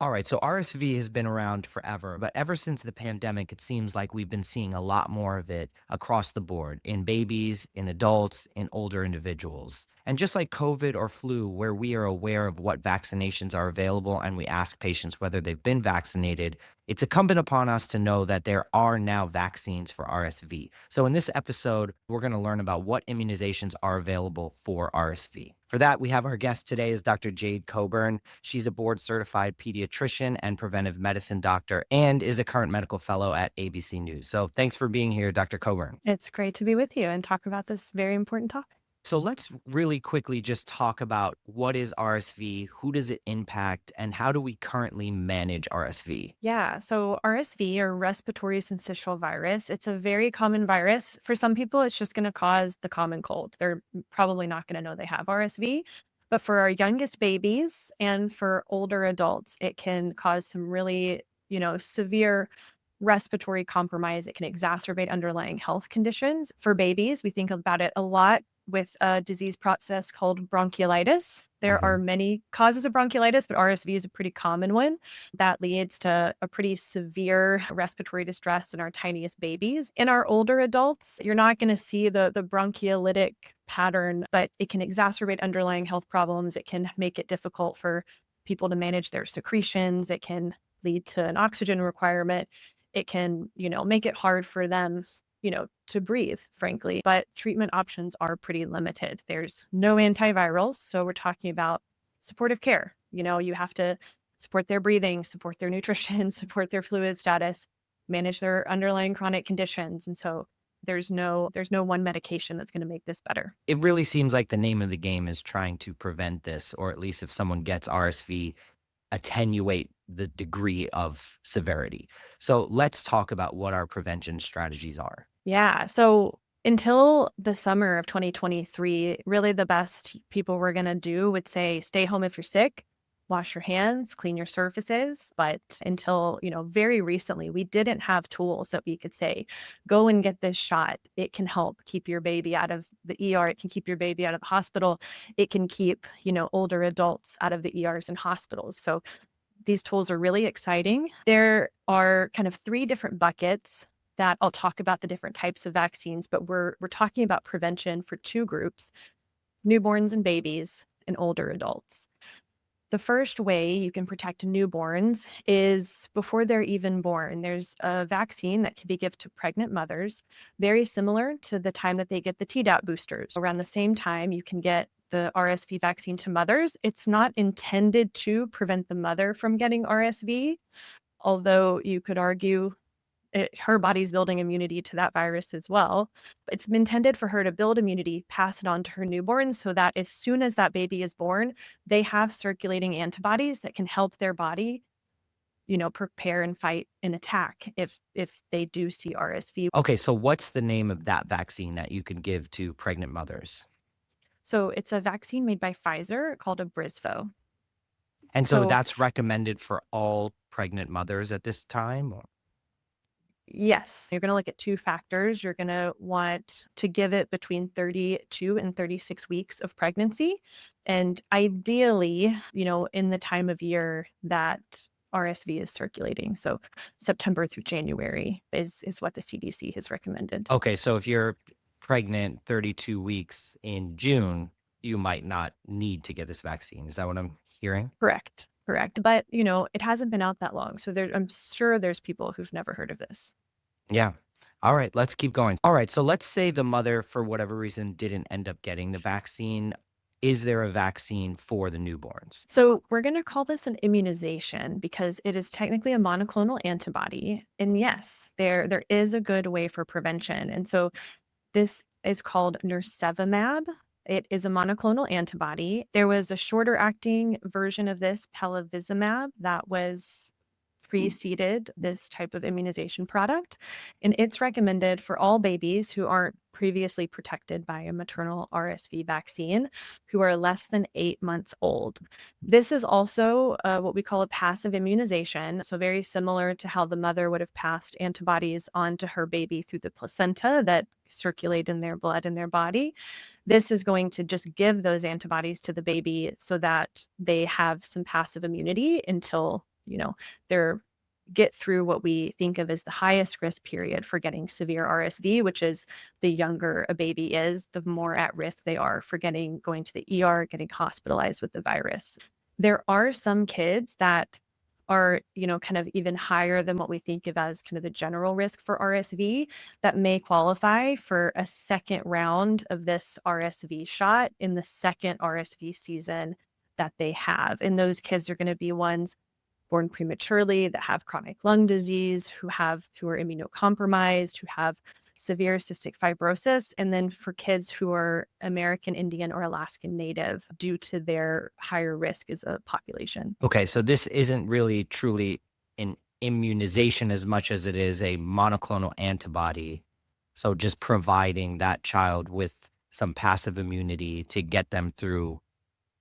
All right, so RSV has been around forever, but ever since the pandemic, it seems like we've been seeing a lot more of it across the board in babies, in adults, in older individuals. And just like COVID or flu, where we are aware of what vaccinations are available and we ask patients whether they've been vaccinated, it's incumbent upon us to know that there are now vaccines for RSV. So in this episode, we're going to learn about what immunizations are available for RSV. For that, we have our guest today is Dr. Jade Cobern. She's a board certified pediatrician and preventive medicine doctor and is a current medical fellow at ABC News. So thanks for being here, Dr. Coburn. It's great to be with you and talk about this very important topic. So let's really quickly just talk about what is RSV, who does it impact, and how do we currently manage RSV? Yeah, so RSV or respiratory syncytial virus, it's a very common virus. For some people, it's just going to cause the common cold. They're probably not going to know they have RSV. But for our youngest babies and for older adults, it can cause some really, severe respiratory compromise. It can exacerbate underlying health conditions. For babies, we think about it a lot with a disease process called bronchiolitis. There are Mhm. many causes of bronchiolitis, but RSV is a pretty common one that leads to a pretty severe respiratory distress in our tiniest babies. In our older adults, you're not going to see the bronchiolytic pattern, but it can exacerbate underlying health problems. It can make it difficult for people to manage their secretions. It can lead to an oxygen requirement. It can, make it hard for them to breathe, frankly. But treatment options are pretty limited. There's no antivirals. So we're talking about supportive care. You have to support their breathing, support their nutrition, support their fluid status, manage their underlying chronic conditions. And so there's no one medication that's going to make this better. It really seems like the name of the game is trying to prevent this, or at least if someone gets RSV, attenuate the degree of severity. So let's talk about what our prevention strategies are. Yeah. So until the summer of 2023, really the best people were going to do would say stay home if you're sick, wash your hands, clean your surfaces. But until, very recently, we didn't have tools that we could say, go and get this shot. It can help keep your baby out of the ER. It can keep your baby out of the hospital. It can keep, older adults out of the ERs and hospitals. So these tools are really exciting. There are kind of three different buckets that I'll talk about the different types of vaccines, but we're talking about prevention for two groups, newborns and babies and older adults. The first way you can protect newborns is before they're even born. There's a vaccine that can be given to pregnant mothers, very similar to the time that they get the Tdap boosters. Around the same time, you can get the RSV vaccine to mothers. It's not intended to prevent the mother from getting RSV, although you could argue her body's building immunity to that virus as well. It's intended for her to build immunity, pass it on to her newborn so that as soon as that baby is born, they have circulating antibodies that can help their body, prepare and fight an attack if they do see RSV. Okay, so what's the name of that vaccine that you can give to pregnant mothers? So it's a vaccine made by Pfizer called a Brisvo. And so So that's recommended for all pregnant mothers at this time? yes, you're going to look at two factors. You're going to want to give it between 32 and 36 weeks of pregnancy. And ideally, in the time of year that RSV is circulating. So September through January is what the CDC has recommended. Okay, so if you're pregnant 32 weeks in June, you might not need to get this vaccine. Is that what I'm hearing? Correct. Correct. But, it hasn't been out that long. So I'm sure there's people who've never heard of this. Yeah. All right, let's keep going. All right, so let's say the mother, for whatever reason, didn't end up getting the vaccine. Is there a vaccine for the newborns? So we're going to call this an immunization because it is technically a monoclonal antibody. And yes, there is a good way for prevention. And so this is called nirsevimab. It is a monoclonal antibody. There was a shorter acting version of this, pelavizumab, that was preceded this type of immunization product. And it's recommended for all babies who aren't previously protected by a maternal RSV vaccine who are less than 8 months old. This is also what we call a passive immunization. So, very similar to how the mother would have passed antibodies on to her baby through the placenta that circulate in their blood in their body. This is going to just give those antibodies to the baby so that they have some passive immunity until they're get through what we think of as the highest risk period for getting severe RSV, which is the younger a baby is, the more at risk they are for going to the ER, getting hospitalized with the virus. There are some kids that are, kind of even higher than what we think of as kind of the general risk for RSV that may qualify for a second round of this RSV shot in the second RSV season that they have. And those kids are going to be ones born prematurely that have chronic lung disease, who are immunocompromised, who have severe cystic fibrosis, and then for kids who are American Indian or Alaskan Native due to their higher risk as a population. Okay, so this isn't really truly an immunization as much as it is a monoclonal antibody. So just providing that child with some passive immunity to get them through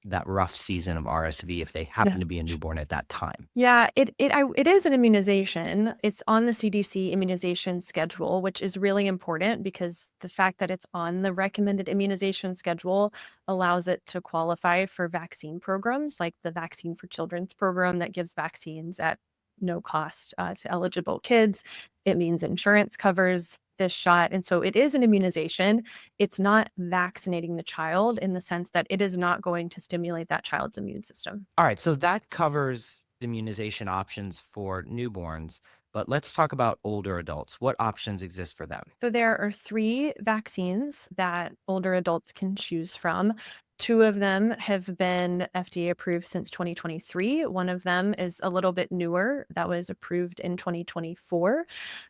that rough season of RSV if they happen to be a newborn at that time. Yeah, it is an immunization. It's on the CDC immunization schedule, which is really important because the fact that it's on the recommended immunization schedule allows it to qualify for vaccine programs like the Vaccine for Children's program that gives vaccines at no cost to eligible kids. It means insurance covers this shot. And so it is an immunization. It's not vaccinating the child in the sense that it is not going to stimulate that child's immune system. All right, so that covers immunization options for newborns, but let's talk about older adults. What options exist for them? So there are 3 vaccines that older adults can choose from. 2 of them have been FDA approved since 2023. One of them is a little bit newer, that was approved in 2024.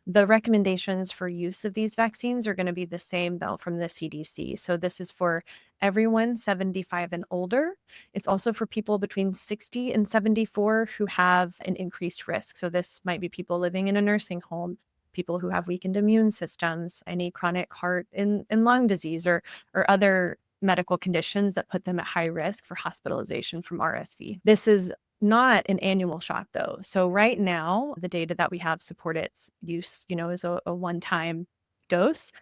The recommendations for use of these vaccines are gonna be the same, though, from the CDC. So this is for everyone 75 and older. It's also for people between 60 and 74 who have an increased risk. So this might be people living in a nursing home, people who have weakened immune systems, any chronic heart and lung disease or other medical conditions that put them at high risk for hospitalization from RSV. This is not an annual shot though. So right now, the data that we have support its use, as a one-time dose.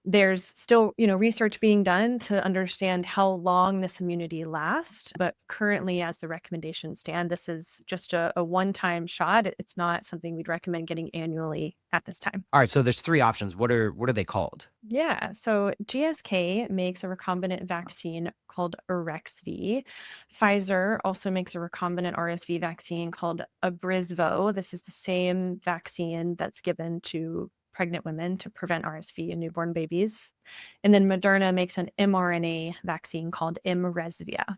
There's still, research being done to understand how long this immunity lasts. But currently, as the recommendations stand, this is just a one-time shot. It's not something we'd recommend getting annually at this time. All right, so there's 3 options. What are they called? Yeah, so GSK makes a recombinant vaccine called RSV. Pfizer also makes a recombinant RSV vaccine called Abrisvo. This is the same vaccine that's given to pregnant women to prevent RSV in newborn babies. And then Moderna makes an mRNA vaccine called Imresvia.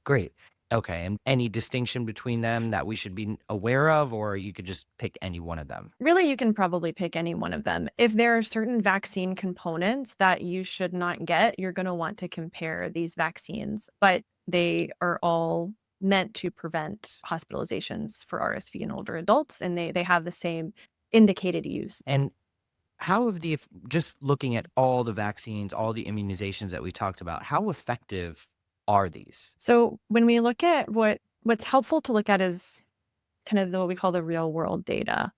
Great. Okay, and any distinction between them that we should be aware of, or you could just pick any one of them? Really, you can probably pick any one of them. If there are certain vaccine components that you should not get, you're going to want to compare these vaccines, but they are all meant to prevent hospitalizations for RSV in older adults, and they have the same indicated use. And how have just looking at all the vaccines, all the immunizations that we talked about, how effective are these? So when we look at what's helpful to look at is kind of what we call the real world data.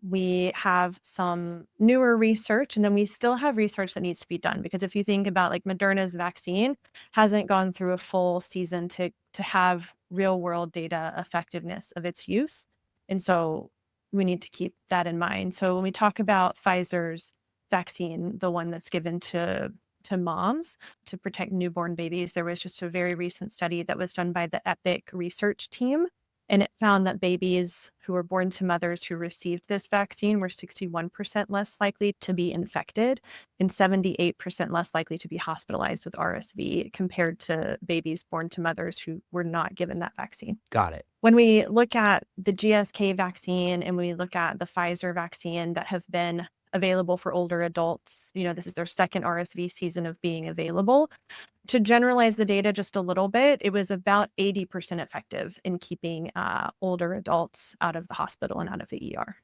We have some newer research, and then we still have research that needs to be done. Because if you think about like Moderna's vaccine hasn't gone through a full season to have real world data effectiveness of its use. And so we need to keep that in mind. So when we talk about Pfizer's vaccine, the one that's given to moms to protect newborn babies, there was just a very recent study that was done by the EPIC research team. And it found that babies who were born to mothers who received this vaccine were 61% less likely to be infected and 78% less likely to be hospitalized with RSV compared to babies born to mothers who were not given that vaccine. Got it. When we look at the GSK vaccine and we look at the Pfizer vaccine that have been available for older adults, this is their second RSV season of being available. To generalize the data just a little bit, it was about 80% effective in keeping older adults out of the hospital and out of the ER.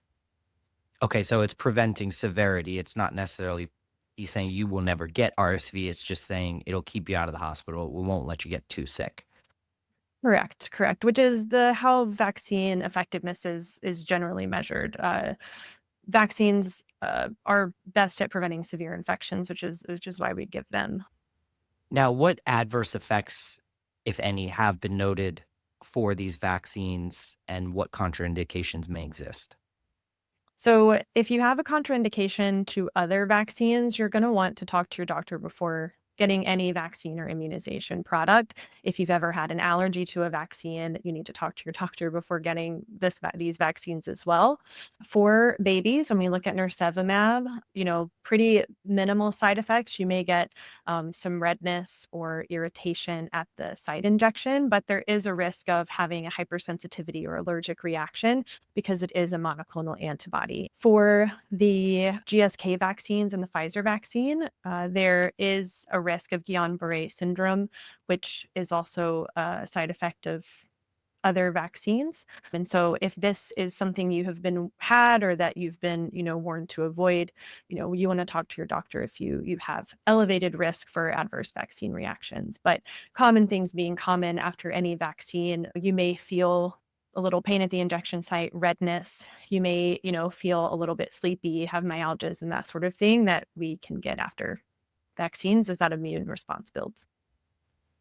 Okay, so it's preventing severity. It's not necessarily saying you will never get RSV. It's just saying it'll keep you out of the hospital. We won't let you get too sick. Correct. Which is how vaccine effectiveness is generally measured. Vaccines are best at preventing severe infections, which is why we give them. Now, what adverse effects, if any, have been noted for these vaccines and what contraindications may exist? So, if you have a contraindication to other vaccines, you're going to want to talk to your doctor before getting any vaccine or immunization product. If you've ever had an allergy to a vaccine, you need to talk to your doctor before getting these vaccines as well. For babies, when we look at nirsevimab, pretty minimal side effects. You may get some redness or irritation at the site injection, but there is a risk of having a hypersensitivity or allergic reaction because it is a monoclonal antibody. For the GSK vaccines and the Pfizer vaccine, there is a risk of Guillain-Barré syndrome, which is also a side effect of other vaccines. And so if this is something you have been had or that you've been, warned to avoid, you want to talk to your doctor if you have elevated risk for adverse vaccine reactions. But common things being common after any vaccine, you may feel a little pain at the injection site, redness. You may, feel a little bit sleepy, have myalgias and that sort of thing that we can get after vaccines as that immune response builds.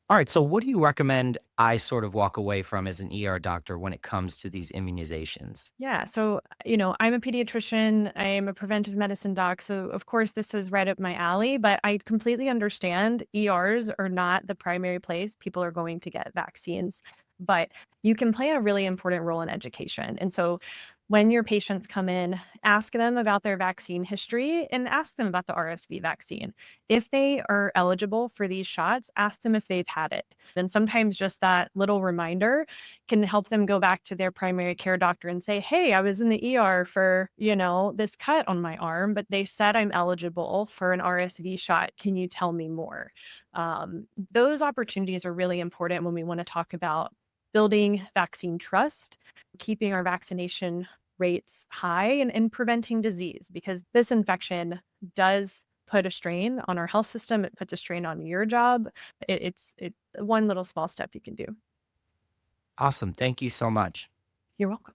All right. So, what do you recommend I sort of walk away from as an ER doctor when it comes to these immunizations? Yeah. So, I'm a pediatrician, I am a preventive medicine doc. So, of course, this is right up my alley, but I completely understand ERs are not the primary place people are going to get vaccines. But you can play a really important role in education. And so, when your patients come in, ask them about their vaccine history and ask them about the RSV vaccine. If they are eligible for these shots, ask them if they've had it. And sometimes just that little reminder can help them go back to their primary care doctor and say, "Hey, I was in the ER for, this cut on my arm, but they said I'm eligible for an RSV shot. Can you tell me more?" Those opportunities are really important when we want to talk about building vaccine trust, keeping our vaccination rates high, and preventing disease, because this infection does put a strain on our health system. It puts a strain on your job. It's one little small step you can do. Awesome. Thank you so much. You're welcome.